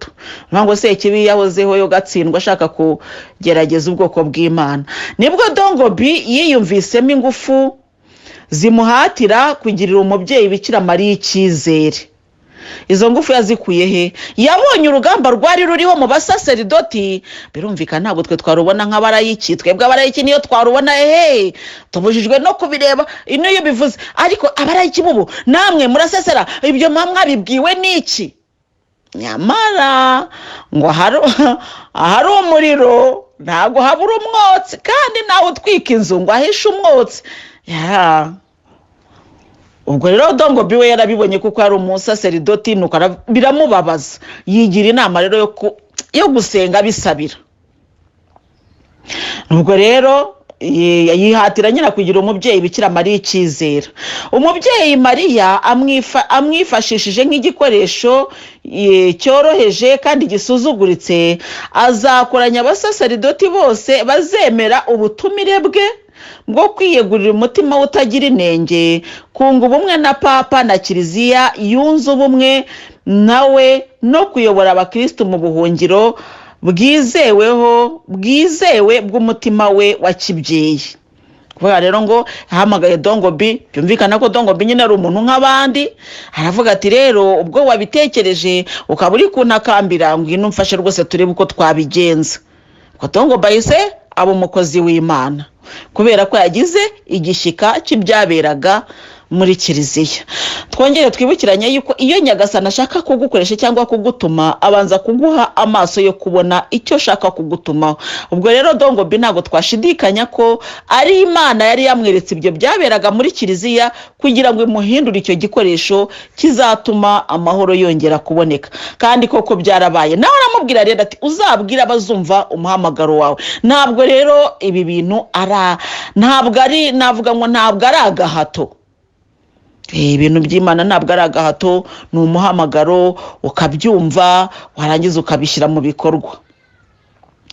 ntango se ikibi yahozeho yo gatsindwa ashaka kugerageza ubwoko bw'Imana. Nibwo Gobbi yiyumvisemo ingufu zimuhatira kugirira umubyeyi Bikira Mariya icyizere. Izo ngufu yazikuye he? Yabonye urugamba rwari ruriho mu basaseridoti, birumvikana ntabwo twe twarubona nk'abarayiki, twebwe abarayiki niyo twarubona tubujijwe no kubireba ino iyo bivuze, ariko abarayiki bubu namwe murasesera ibyo mwabibwiwe n'iki? Nyamara ngo ahari umuriro ntabwo habura umwotsi, kandi nawe utwika inzu ngo ahishe umwotsi. Ubwo rero Gobbi we yarabibonye kuko ari umusaseridoti, nuko biramubabaza, yigira inama rero yo gusenga bisabira. Ubwo rero yihatira nyina kugira umubyeyi Bikira Mariya icyizere. Umubyeyi Mariya amwifashishije nk'igikoresho cyoroheje kandi gisuzuguritse, azakoranya abasaseridoti bose bazemera ubutumire bwe bwo kwiyegurira umutima utagira inenge, kunga ubumwe na Papa na Kiliziya yunze ubumwe nawe, no kuyobora abakristo mu buhungiro bwizewe bw'umutima we wa kibyeyi. Kuvuga rero ngo yahamagaye Gobbi, byumvikana ko Gobbi nyine ari umuntu nk'abandi, aravuga ati rero ubwo wabitekereje ukaba uri kuntakambira ngwino umfashe rwose turebe uko twabigenza. Ubwo Gobbi ahise aba umukozi w'Imana kubera ko yagize igishyika cy'ibyaberaga muri Kiliziya. Twongere twibukiranye yuko iyo Nyagasani ashaka kugukoresha cyangwa kugutuma abanza kuguha amaso yo kubona icyo shaka kugutumaho. Ubwo rero Gobbi ntabwo twashidikanya ko ari Imana yari yamweretse ibyo byaberaga muri Kiliziya kugira ngo imuhindure icyo gikoresho kizatuma amahoro yongera kuboneka, kandi koko byarabaye. Nawe aramubwira rero ati uzabwira abazumva umuhamagaro wawe. Ntabwo rero ibi bintu ntabwo ari agahato. Ibintu by'Imana ntabwo ari agahato, ni umuhamagaro, ukabyumva warangiza ukabishyira mu bikorwa.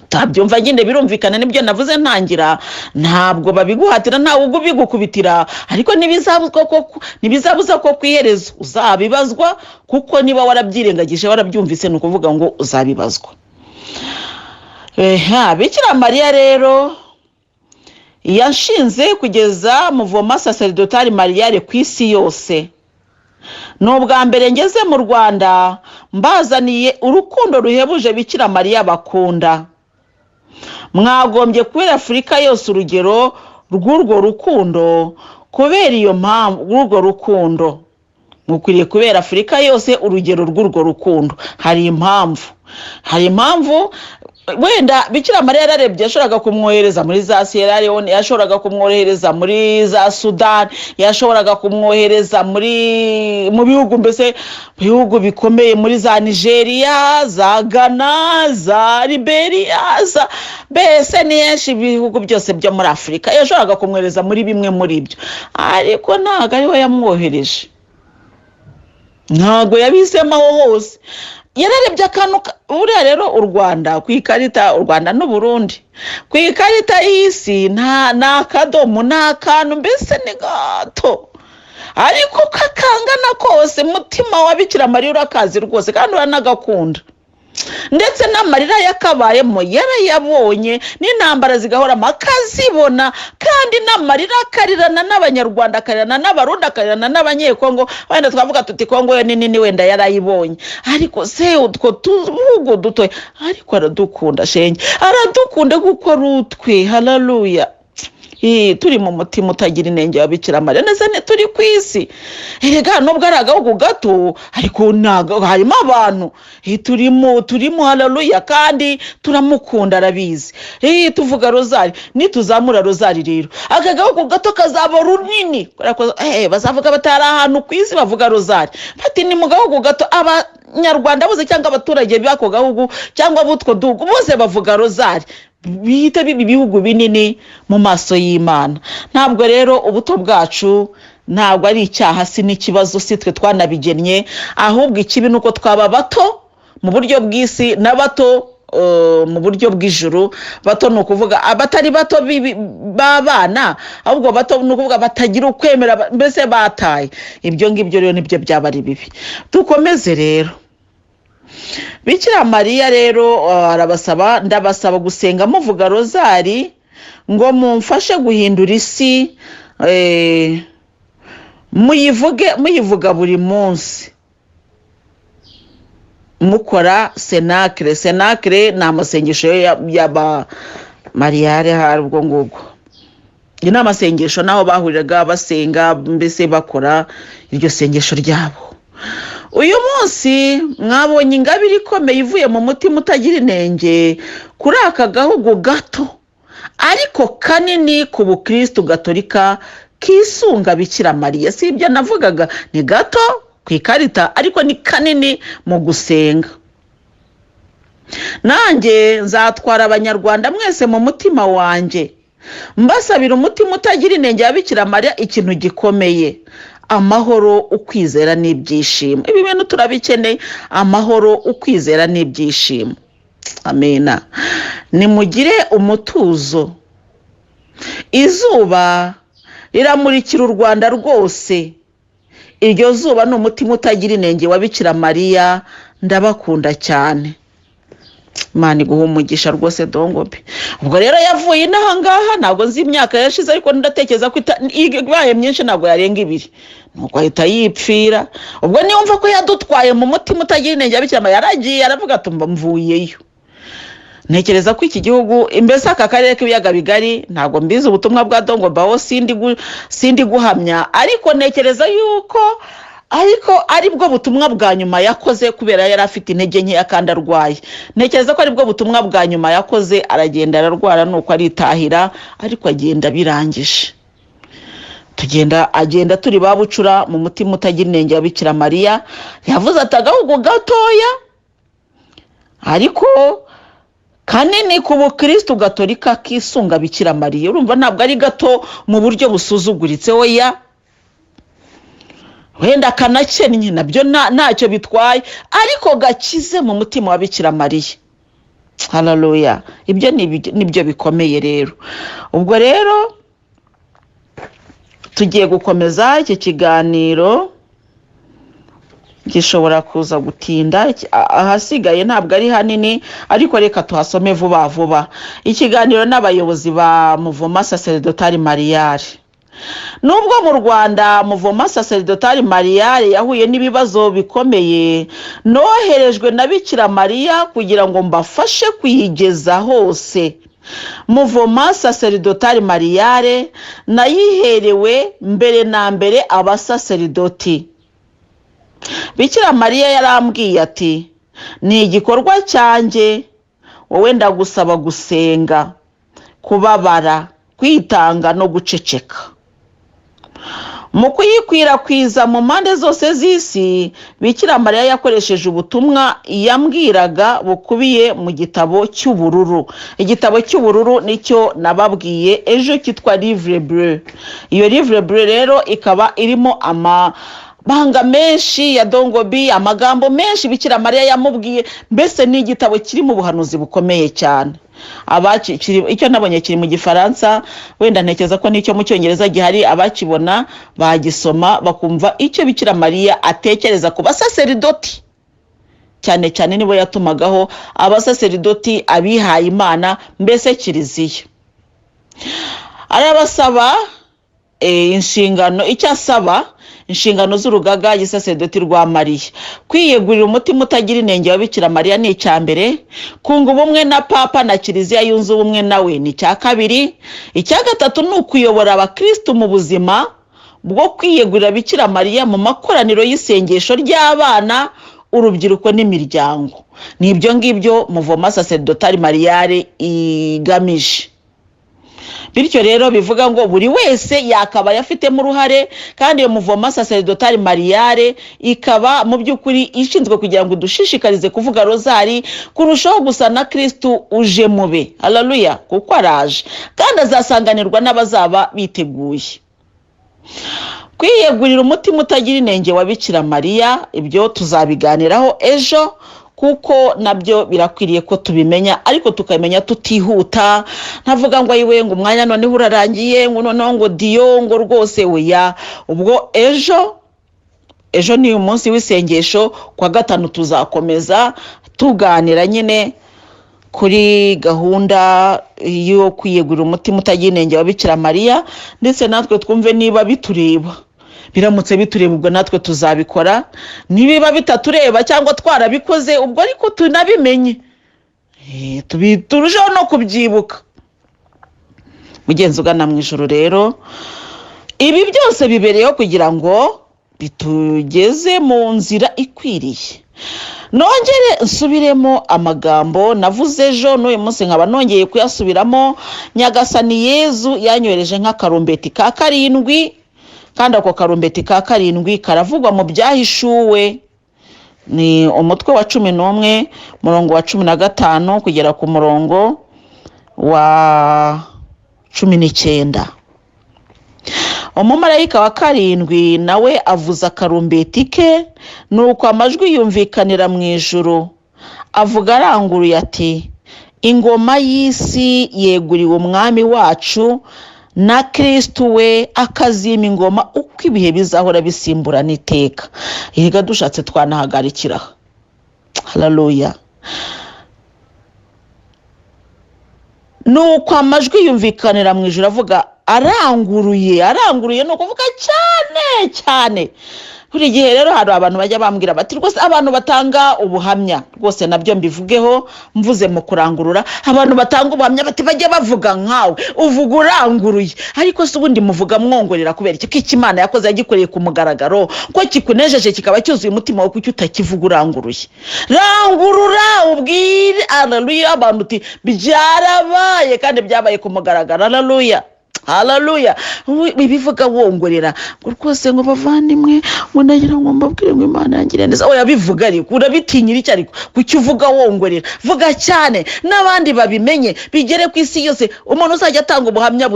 Tabyumva nyine birumvikana, nibyo navuze ntangira, ntabwo babiguhatira, ntawe ubigukubitira, ariko nibizabuza ko kwiherezo uzabibazwa, kuko niba warabyirengagije warabyumvise ni ukuvuga ngo uzabibazwa. Bikira Mariya rero yanshinze kugeza muvoma sacerdotale Mariale ku isi yose. N'ubwa mbere ngeze mu Rwanda mbazaniye urukundo ruhebuje Bikira Mariya bakunda. Mwagombye kubera Afurika yose urugero rw'urwo rukundo, kubera iyo mpamvu urwo rukundo mukwiriye kubera Afurika yose urugero rw'urwo rukundo. Hari impamvu wenda Bikira Mariya yararebye, yashoboraga kumwohereza muri za Sierra Leone, yashoboraga kumwohereza muri za Sudan, yashoboraga kumwohereza mu bihugu, mbese bihugu bikomeye muri za Nigeria, za Ghana, za Liberia, mbese n'yenshi ibihugu byose byo muri Afurika yashoboraga kumwohereza muri bimwe muri ibyo, ariko ntabwo ariwe yamwohereje, ntabwo yabisemo hose. Yararebye akantu buriya rero u Rwanda ku ikarita, u Rwanda n'u Burundi ku ikarita y'isi nta akadomo, nta akantu, mbese ni gato, ariko kakangana kose mutima wa Bikira Mariya urakazi rwose kandi uranagakunda, ndetse n'amarira yakabayemo yarayabonye, n'intambara zigahoramo akazibona, kandi n'amarira akarirana n'Abanyarwanda, akarirana n'Abarundi, akarirana n'Abanyekongo. Wenda twavuga tuti Kongo yo nini wenda yarayibonye, ariko se utwo tuvugo dutoya, ariko aradukunda shenge, aradukunda kuko rutwe. Haleluya. turi mu mutima utagira inenge wa Bikira Mariya neza turi ku isi. Erega nubwo ari agahugu gato ariko harimo abantu turimo haleluya kandi turamukunda arabizi. Tuvuga rozari nituzamura rozari rero aka gahugu gato kazaba runini bazavuga batari ahantu ku isi bavuga rozari bati ni mu gahugu gato. Abanyarwanda bose cyangwa abaturage b'ako gahugu cyangwa b'utwo duhugu bose bavuga rozari, bihita biba ibihugu binini mu maso y'Imana. Ntabwo rero ubuto bwacu ntabwo ari icyaha, si n'ikibazo, si twe twanabigennye, ahubwo ikibi nuko twaba bato mu buryo bw'isi na bato mu buryo bw'ijuru. Bato ni ukuvuga abatari bato b'abana, ahubwo bato ni ukuvuga batagira ukwemera, mbese bataye. Ibyo ngibyo rero nibyo byaba ari bibi. Dukomeze rero. Bikira Mariya rero ndabasaba gusenga muvuga rozari ngo mumfashe guhindura isi, muyivuga buri munsi, mukora senakire ni amasengesho y'aba Mariyare hari ubwo ngubwo. Ni amasengesho naho bahuriraga basenga, mbese bakora iryo sengesho ryabo. Uyu munsi mwabonye ingabire ikomeye ivuye mu mutima utagira inenge kuri aka gahugu gato ariko kanini ku bukristo gatolika kisunga Bikira Mariya. Si ibyo navugaga, ni gato ku ikarita ariko ni kanini mu gusenga. Nanjye nzatwara abanyarwanda mwese mu mutima wanjye, mbasabira umutima utagira inenge ya Bikira Mariya ikintu gikomeye: amahoro, ukwizera n'ibyishimo. Ibi bintu turabikeneye, amahoro, ukwizera n'ibyishimo. Amena. Nimugire umutuzo. Izuba riramurikira u Rwanda rwose. Iryo zuba ni umutima utagira inenge wa Bikira Mariya. Ndabakunda cyane. Imana iguha umugisha rwose Gobbi. Ubwo rero yavuye inaha ngaha, ntabwo nzi imyaka yashize ariko ndatekereza ko ibaye myinshi ntabwo yarenga 2, nuko ahita yipfira. Ubwo niyumva ko yadutwaye mu mutima utagira inenge ya Bikira Mariya, yaragiye aravuga ati mvuyeyo. Ntekereza ko iki gihugu, mbese aka karere k'ibiyaga bigari, ntabwo mbizi ubutumwa bwa Gobbi aho sindi guhamya, ariko ntekereza yuko aribwo butumwa bwa nyuma yakoze, kubera yari afite intege nke kandi arwaye. Ntekereza ko aribwo butumwa bwa nyuma yakoze, aragenda ararwara nuko aritahira, ariko agenda birangije. Agenda turi babucura mu mutima utagira inenge ya Bikira Mariya. Yavuze ati agahugu gatoya ariko kanini ku bukristo gatolika kisunga Bikira Mariya. Urumva ntabwo ari gato mu buryo busuzuguritse, oya, wenda kanakennye nabyo ntacyo bitwaye, ariko gakize mu mutima wa Bikira Mariya. Haleluya. Ibyo nibyo bikomeye rero. Ubwo rero tugiye gukomeza iki kiganiro, gishobora kuza gutinda, ahasigaye ntabwo ari hanini, ariko reka tuhasome vuba vuba. Ikiganiro n'abayobozi ba Muvoma Sacerdotale Mariale. Nubwo mu Rwanda Muvoma Sacerdotale Mariale yahuye n'ibibazo bikomeye, noherejwe na Bikira Mariya kugira ngo mbafashe kuyigeza hose. Muvoma Sacerdotale Mariale nayiherewe mbere na mbere abasacerdoti. Bikira Mariya yarambwiye ati, ni igikorwa cyanjye, wowe ndagusaba gusenga, kubabara, kwitanga no guceceka. Mu kuyikwirakwiza mu mpande zose z'isi, Bikira Mariya yakoresheje ubutumwa yambwiraga bukubiye mu gitabo cy'ubururu. Igitabo cy'ubururu nicyo nababwiye ejo, cyitwa Livre Bleu. Iyo Livre Bleu rero ikaba irimo amabanga menshi ya Gobbi, amagambo menshi Bikira Mariya yamubwiye, mbese ni igitabo kiri mu buhanuzi bukomeye cyane. Icyo nabonye kiri mu Gifaransa, wenda ntekereza ko n'icyo mu Cyongereza gihari, abakibona bagisoma bakumva icyo Bikira Mariya atekereza ku basacerdoti. Cyane cyane nibo yatumagaho abasacerdoti, abihaye Imana, mbese kiliziya. Arabasaba inshingano, icyo asaba inshingano z'urugaga gisaserdoti rwa Mariya. Kwiyegurira umutima utagira inenge wa Bikira Mariya ni icyambere. Kunga ubumwe na Papa na Kiliziya yunze ubumwe nawe ni icya kabiri. Icya gatatu ni ukuyobora abakristo mu buzima bwo kwiyegurira Bikira Mariya mu makoraniro y'isengesho ry'abana, urubyiruko n'imiryango. Nibyo ngibyo muvoma sacerdotale mariale igamije. Bityo rero bivuga ngo buri wese yakaba yafitemo uruhare, kandi iyo muvoma sacerdotale mariale ikaba mu by'ukuri ishinzwe kugira ngo dushishikarize kuvuga rozari, kurushaho gusa na Kristo uje mube. Haleluya, kuko araje kandi azasanganirwa n'abazaba biteguye. Kwiyegurira umutima utagira inenge wa Bikira Mariya, ibyo tuzabiganiraho ejo, kuko nabyo birakwiriye ko tubimenya, ariko tukamenya tutihuta. Ntavuga ngo ayiwe ngo umwanya none urarangiye, ngo noneho ngo diyo ngo rwose oya. Ubwo ejo ni umunsi w'isengesho, kwa gatanu tuzakomeza tuganira nyine kuri gahunda yo kwiyegurira umutima utagira inenge wa Bikira Mariya, ndetse natwe twumve niba bitureba. Biramutse bitureba ubwo natwe tuzabikora, nibiba bitatureba cyangwa twarabikoze ubwo ariko tunabimenye, turushaho no kubyibuka. Mugenzi ugana mu ijuru rero, ibi byose bibereyeho kugira ngo bitugeze mu nzira ikwiriye. Nongere nsubiremo amagambo navuze ejo, n'uyu munsi nkaba nongeye kuyasubiramo. Nyagasani Yezu yanyohereje nk'akarumbeti ka 7, kandi ako karumbeti ka 7 karavugwa mu byahishuwe. Ni umutwe wa 11 murongo wa 15 kugera ku murongo wa 19. Umumarayika wa 7 nawe avuza akarumbeti ke, nuko amajwi yumvikanira mu ijuru, avuga aranguruye ati, ingoma y'isi yeguriwe umwami wacu na Kristo we, akazima ingoma uko ibihe bizahora bisimburana iteka. Erega dushatse twanahagarikira. Haleluya. Nuko amajwi yumvikanira mu ijuru avuga aranguruye no kuvuga cyane. Buri gihe rero hari abantu bajya bambwira bati rwose abantu batanga ubuhamya, rwose nabyo mbivugeho mvuze mu kurangurura. Abantu batanga ubuhamya bati bajya bavuga nkawe uvuga uranguruye, ariko se ubundi muvuga mwongorera kubera iki Imana yakoze yagikoreye ku mugaragaro, ko kikunejeje kikaba cyuzuye umutima wawe, kuki utakivuga uranguruye? Rangurura ubwire haleluya abantu uti byarabaye kandi byabaye ku mugaragaro. Haleluya. Haleluya. Bivuga wongorera rwose ngo bavandimwe, ngo ndagira ngo mbabwire ngo Imana yangire neza. Oya bivuga ariko urabitinyira iki? Ariko kuki uvuga wongorera? Vuga cyane n'abandi babimenye, bigere ku isi yose. Umuntu uzajya atanga ubuhamya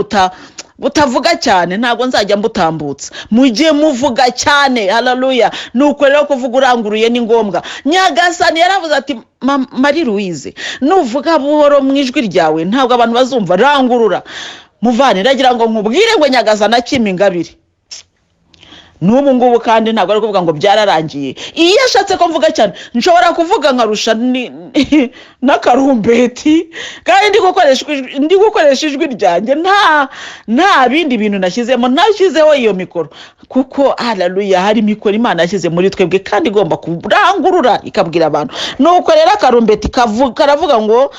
butavuga cyane ntabwo nzajya mbutambutsa, mujye muvuga cyane. Haleluya. Nuko rero kuvuga uranguruye ni ngombwa. Nyagasani yaravuze ati, Marie Louise, nuvuga buhoro mu ijwi ryawe ntabwo abantu bazumva. Rangurura muvane, ndagira ngo nkubwire ngo Nyagasani akima ingabire. N'ubu ngubu kandi ntabwo ari kuvuga ngo byararangiye. Iyo ashatse ko mvuga cyane nshobora kuvuga nkarusha n'akarumbeti, kandi ndi gukoresha ijwi ryanjye, nta bindi bintu nashyizemo. Nashyizeho iyo mikoro kuko haleluya, hari mikoro Imana yashyize muri twebwe kandi igomba kurangurura ikabwira abantu. Nuko rero akarumbeti karavuga ngo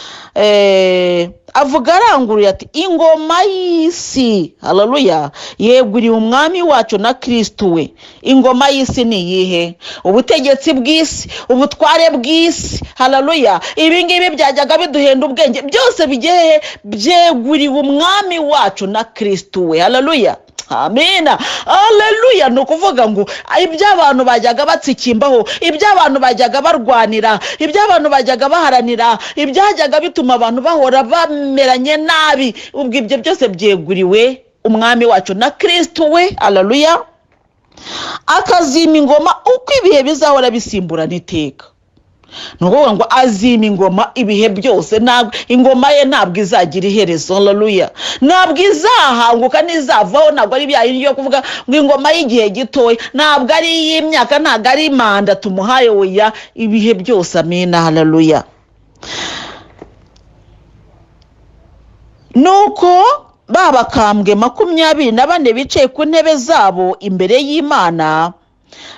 avuga aranguruye ati, ingoma y'isi, haleluya, yeguriwe umwami wacu na Kristo we. Ingoma y'isi ni iyihe? Ubutegetsi bw'isi, ubutware bw'isi. Haleluya. Ibi ngibi byajyaga biduhenda ubwenge, byose bigiye byeguriwe umwami wacu na Kristo we. Haleluya. Amina. Haleluya. No kuvuga ngo iby'abantu bajyaga batsikimbaho, iby'abantu bajyaga barwanira, iby'abantu bajyaga baharanira, ibyajyaga bituma abantu bahora bameranye nabi, ubwo ibyo byose byeguriwe umwami wacu na Kristo we. Haleluya. Akazima ingoma uko ibihe bizahora bisimburana iteka. Nuko ngo azima ingoma ibihe byose, ntabwo ingoma ye ntabwo izagira iherezo. Haleluya. Ntabwo izahanguka n'izavaho, ntabwo ari byayi yo kuvuga ngo ingoma y'igihe gitoya, ntabwo ari y'imyaka, ntabwo ari manda tumuhaye, oya, ibihe byose. Amina. Haleluya. Nuko babakambwe 24 bicaye ku ntebe zabo imbere y'Imana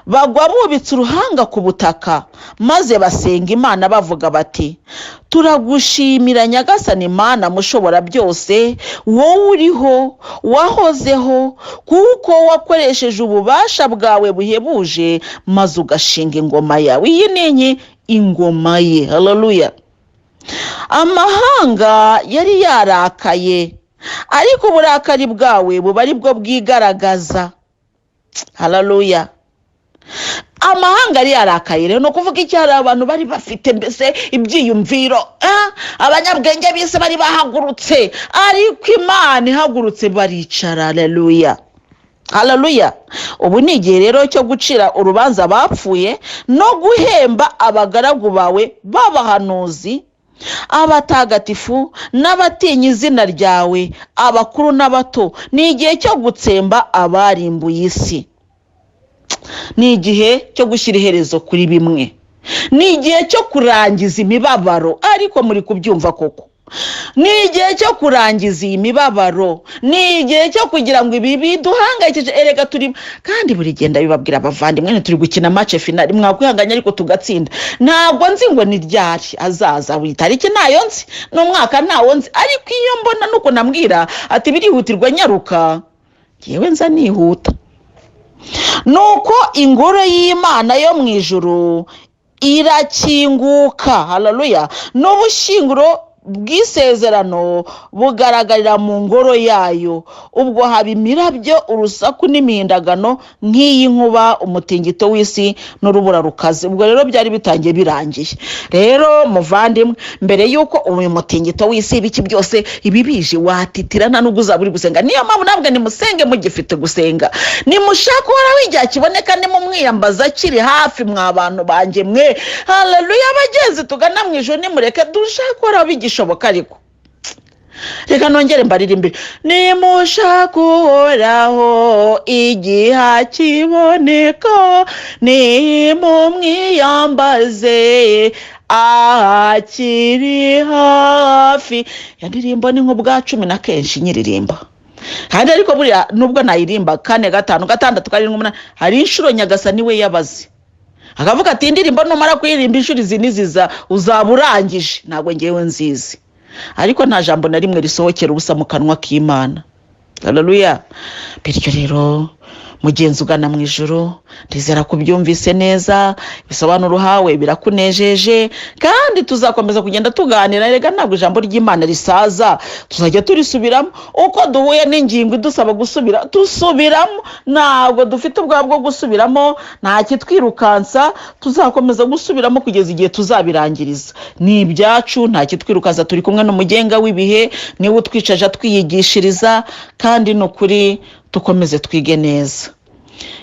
bagwa bubitse uruhanga ku butaka maze basenga Imana bavuga bati turagushimira Nyagasani Imana mushobora byose wowe uriho wahozeho kuko wakoresheje ububasha bwawe buhebuje maze ugashinga ingoma yawe. Iyi ni ingoma ye. Haleluya. Amahanga yari yarakaye ariko uburakari bwawe buba ari bwo bwigaragaza. Haleluya. Amahanga ari yarakaye rero no kuvuga iki, hari abantu bari bafite mbese ibyiyumviro, abanyabwenge bise bari bahagurutse ariko Imana ihagurutse baricara. Haleluya. Haleluya. Ubu ni igihe rero cyo gucira urubanza bapfuye no guhemba abagaragu bawe b'abahanuzi, abatagatifu n'abatinya izina ryawe, abakuru n'abato. Ni igihe cyo gutsemba abarimbuye isi. Ni igihe cyo gushyira iherezo kuri bimwe. Ni igihe cyo kurangiza imibabaro. Ariko muri kubyumva koko, ni igihe cyo kurangiza iyi mibabaro. Ni igihe cyo kugira ngo ibi biduhangayikije erega turi kandi buri genda bibabwira abavandimwe turi gukina match finale, mwakwihanganya ariko tugatsinda. Ntabwo nzi ngo ni ryari azaza, witariki nayo nzi n'umwaka nawo nzi, ariko iyo mbona nuko nambwira ati birihutirwa nyaruka, yewe nza nihuta. Nuko ingoro y'Imana yo mu ijuru irakinguka. Haleluya. N'ubushyinguro bw'isezerano bugaragarira mu ngoro yayo. Ubwo haba imirabyo, urusaku n'imihindagano nk'iyi nkuba, umutingito w'isi n'urubura rukaze. Ubwo rero byari bitangiye birangiye. Rero muvandimwe, mbere yuko uyu mutingito w'isi ibiki byose ibibije watitirana n'ubwo uzaba uri gusenga. Niyo mpamvu nabwo nimusenge mugifite gusenga, nimushaka uhoraho igihe kiboneka, nimumwiyambaza kiri hafi mwa bantu banje mwe. Haleluya. Abagenzi tugana mu ijuru nimureke dushaka uhoraho bigishoboka. Ariko reka nongere mbaririmbire, nimushaka uhoraho igihe kiboneka, nimumwiyambaze akiri hafi. Ya ndirimbo ni nk'ubwa 10 na kenshi nyiririmba, kandi ariko buriya nubwo nayirimba 4 5 6 7 8 hari inshuro Nyagasani we yabaze akavuga ati indirimbo numara kuyirimba inshuro izi niziza uzaba urangije. Ntabwo ngewe nzizi, ariko nta jambo na rimwe risohokera ubusa mu kanwa k'Imana. Haleluya. Bityo rero mugenzi ugana mu ijuru, ndizera kubyumvise neza, bisobanuro hawe birakunejeje, kandi tuzakomeza kugenda tuganira. Rega ntabwo ijambo ry'Imana risaza, tuzajya turisubiramo uko duhuye n'ingingo idusaba gusubira tusubiramo. Ntabwo dufite ubwabo bwo gusubiramo, nta kitwirukansa, tuzakomeza gusubiramo kugeza igihe tuzabirangiriza. Ni ibyacu, nta kitwirukansa, turi kumwe n'umugenga w'ibihe, niwe utwicaje twiyigishiriza, kandi no kuri tukomeze twige neza.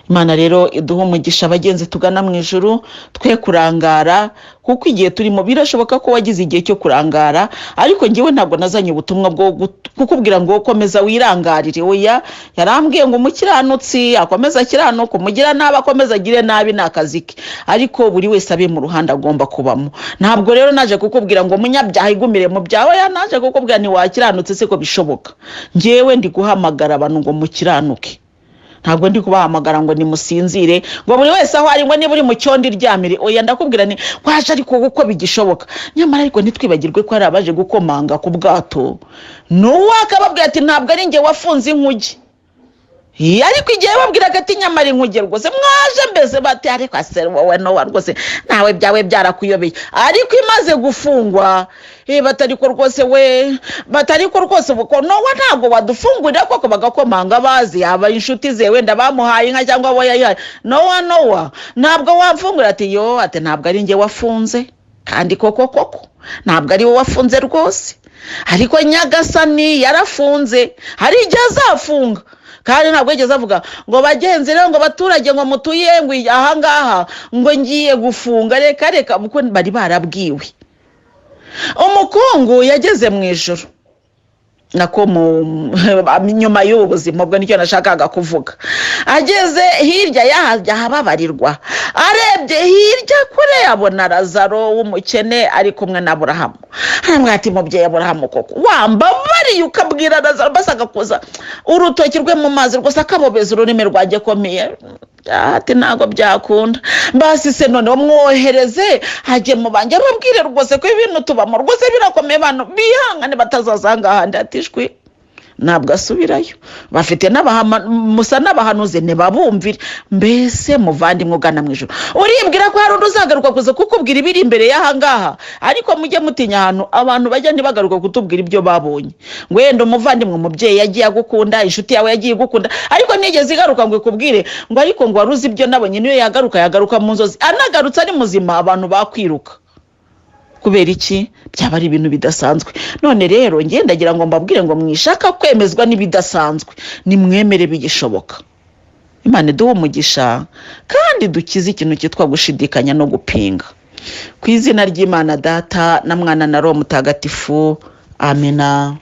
Imana rero iduha umugisha abagenzi tugana mu ijuru, twe kurangara, kuko igihe turimo birashoboka ko wagize igihe cyo kurangara, ariko ngewe ntabwo nazanye ubutumwa bwo kukubwira ngo komeza wirangarire. Oya, yarambwiye ngo umukiranutsi akomeza akiranuka, umugira nabi akomeza agire nabi, nakazi ke, ariko buri wese abe mu ruhande agomba kubamo. Ntabwo rero naje kukubwira ngo umunyabyaha igumire mu byawe, ya naje kukubwira ni wakiranutse se ko bishoboka. Ngewe ndi guhamagara abantu ngo mukiranuke, ntabwo ndi kubahamagara ngo nimusinzire ngo buri wese aho ari ngo niba uri mu cyondo iryamire. Oya, ndakubwira ni kwaje ariko uko bigishoboka. Nyamara ariko ntitwibagirwe ko ari abaje gukomanga ku bwato. Nuwakababwira ati ntabwo ari nge wafunze inkuge, ariko igihe babwiraga ati nyamara inkuge rwose mwaje mbese bati ariko ase wowe no rwose nawe byawe byarakuyobeye. Ariko imaze gufungwa batariko rwose we batariko rwose buko nowa ntabwo wadufungurira koko bagakomanga bazi aba inshuti ze wenda bamuhaye inka cyangwa abo yayihaye. Nowa ntabwo wamfungura ati yo ati ntabwo ari nge wafunze, kandi koko ntabwo ari wowe wafunze rwose, ariko Nyagasani yarafunze, hari igihe azafunga. Kandi ntabwo yigeze avuga ngo bagenzi rero ngo baturage ngo mutuye ngo aha ngaha ngo ngiye gufunga. Reka kuko bari barabwiwe. Umukungu yageze mu ijuru, nako nyuma y'ubu buzima ubwo nicyo nashakaga kuvuga. Ageze hirya yahajya hababarirwa, arebye hirya kure abona Lazaro w'umukene ari kumwe na Aburahamu. Aramubwira ati mubyeyi Aburahamu koko wambabariye ukabwira Lazaro basaga kuza urutoki rwe mu mazi rwose akabobeza ururimi rwanjye komeye. Ati ntago byakunda, basi se none mwohereze hajye mu banjye babwire rwose ko ibintu tubamo rwose birakomeye, abantu bihangane batazazanga ahandi. Ati shwi ntabwo asubirayo, bafite musa n'abahanuzi ntibabumvire. Mbese muvandimwe ugana mu ijuru uribwira ko hari undi uzagaruka kuza kukubwira ibiri imbere y'ahangaha, ariko mujye mutinya ahantu abantu bajya ntibagaruka kutubwira ibyo babonye. Ngo wenda umuvandimwe umubyeyi yagiye agukunda, inshuti yawe yagiye igukunda, ariko nigeze igaruka ngo ikubwire ngo ariko ngo waruzi ibyo nabonye niyo yagaruka mu nzozi, anagarutse ari muzima abantu bakwiruka. Kubera iki? Byaba ari ibintu bidasanzwe. None rero ndagira ngo mbabwire ngo mwishaka kwemezwa n'ibidasanzwe nimwemere bigishoboka. Imana iduhe umugisha kandi dukize ikintu cyitwa gushidikanya no gupinga. Ku izina ry'Imana Data na Mwana na Roho Mutagatifu. Amina.